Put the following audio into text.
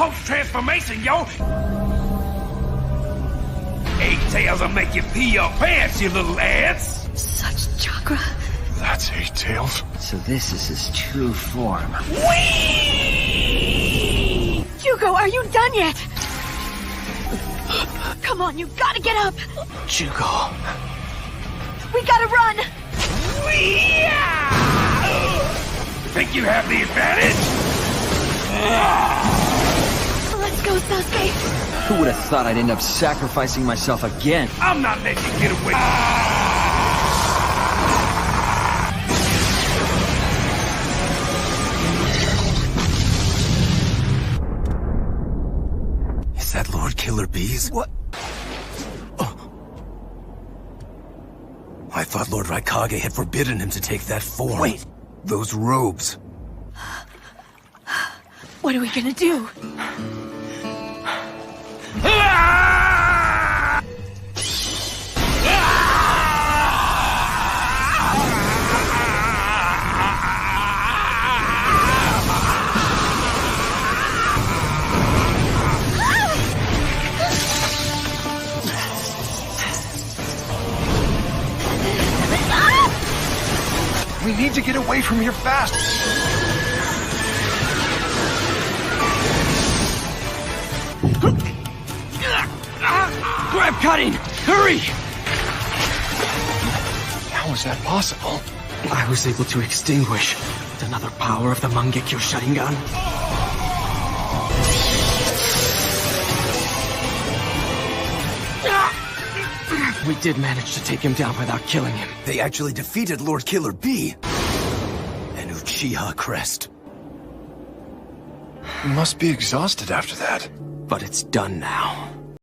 Post-transformation, yo! 8 tails will make you pee your pants, you little ants! Such chakra. That's 8 tails. So this is his true form. Whee! Hugo, are you done yet? Come on, you gotta get up! Hugo. We gotta run! Whee! Think you have the advantage? Let's go, Sasuke. Who would have thought I'd end up sacrificing myself again? I'm not letting you get away. Is that Lord Killer Bees? What? Oh. I thought Lord Raikage had forbidden him to take that form. Wait! Those robes. What are we gonna do? We need to get away from here fast. Grab cutting! Hurry! How is that possible? I was able to extinguish another power of the Mangekyo Sharingan. We did manage to take him down without killing him. They actually defeated Lord Killer Bee. And Uchiha Crest. You must be exhausted after that. But it's done now.